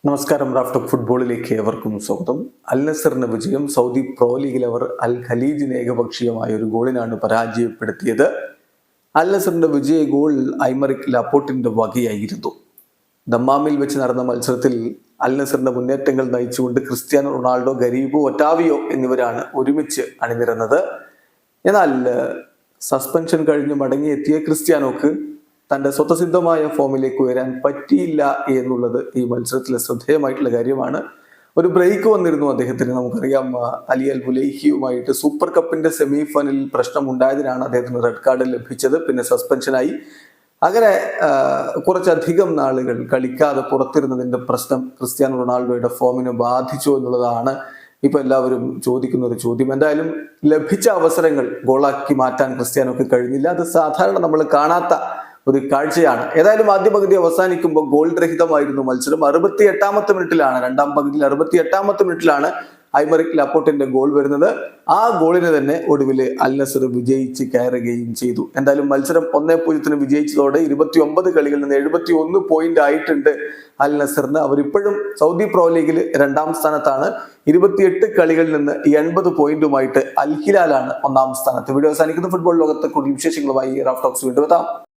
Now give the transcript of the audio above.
നമസ്കാരം. Raft of ഫുട്ബോളിലേക്ക് ഏവർക്കും സ്വാഗതം. അൽ നസറിന്റെ വിജയം. സൗദി പ്രോ ലീഗിൽ അവർ അൽ ഖലീജിനെ ഏകപക്ഷീയമായ ഒരു ഗോളിനാണ് പരാജയപ്പെടുത്തിയത്. അൽ നസറിന്റെ വിജയ ഗോൾ ഐമറിക് ലാപ്പോർട്ടിന്റെ വകയായിരുന്നു. ദമ്മാമിൽ വെച്ച് നടന്ന മത്സരത്തിൽ അൽ നസറിന്റെ മുന്നേറ്റങ്ങൾ നയിച്ചുകൊണ്ട് ക്രിസ്ത്യാനോ റൊണാൾഡോ, ഗരീബോ, ഒറ്റാവിയോ എന്നിവരാണ് ഒരുമിച്ച് അണിനിരന്നത്. എന്നാൽ സസ്പെൻഷൻ കഴിഞ്ഞ് മടങ്ങിയെത്തിയ ക്രിസ്ത്യാനോക്ക് തന്റെ സ്വതസിദ്ധമായ ഫോമിലേക്ക് ഉയരാൻ പറ്റിയില്ല എന്നുള്ളത് ഈ മത്സരത്തിലെ ശ്രദ്ധേയമായിട്ടുള്ള കാര്യമാണ്. ഒരു ബ്രേക്ക് വന്നിരുന്നു അദ്ദേഹത്തിന്. നമുക്കറിയാം, അലി അൽ ബുലൈഹിയുമായിട്ട് സൂപ്പർ കപ്പിന്റെ സെമി ഫൈനലിൽ പ്രശ്നമുണ്ടായതിനാണ് അദ്ദേഹത്തിന് റെഡ് കാർഡ് ലഭിച്ചത്. പിന്നെ സസ്പെൻഷനായി. അങ്ങനെ കുറച്ചധികം നാളുകൾ കളിക്കാതെ പുറത്തിരുന്നതിന്റെ പ്രശ്നം ക്രിസ്ത്യാനോ റൊണാൾഡോയുടെ ഫോമിനെ ബാധിച്ചു എന്നുള്ളതാണ് ഇപ്പൊ എല്ലാവരും ചോദിക്കുന്ന ഒരു ചോദ്യം. എന്തായാലും ലഭിച്ച അവസരങ്ങൾ ഗോളാക്കി മാറ്റാൻ ക്രിസ്ത്യാനോക്ക് കഴിഞ്ഞില്ല. അത് സാധാരണ നമ്മൾ കാണാത്ത ഒരു കാഴ്ചയാണ്. ഏതായാലും ആദ്യ പകുതി അവസാനിക്കുമ്പോൾ ഗോൾ രഹിതമായിരുന്നു മത്സരം. 68-ാമത്തെ മിനിറ്റിലാണ്, രണ്ടാം പകുതിയിൽ 68-ാമത്തെ മിനിറ്റിലാണ് ഐമറിക് ലാപ്പോർട്ടിന്റെ ഗോൾ വരുന്നത്. ആ ഗോളിന് തന്നെ ഒടുവിൽ അൽ നസർ വിജയിച്ച് കയറുകയും ചെയ്തു. എന്തായാലും മത്സരം 1-0 വിജയിച്ചതോടെ 29 കളികളിൽ നിന്ന് 71 പോയിന്റ് ആയിട്ടുണ്ട് അൽ നസറിന്. അവരിപ്പോഴും സൗദി പ്രോ ലീഗിൽ 2ാം സ്ഥാനത്താണ്. 28 കളികളിൽ നിന്ന് 80 പോയിന്റുമായിട്ട് അൽ ഹിലാലാണ് 1ാം സ്ഥാനത്ത്. വീഡിയോ അവസാനിക്കുന്ന ഫുട്ബോൾ ലോകത്തെ കൂടുതൽ വിശേഷങ്ങളുമായി റാഫ് ടോക്സ് വീണ്ടും എത്താം.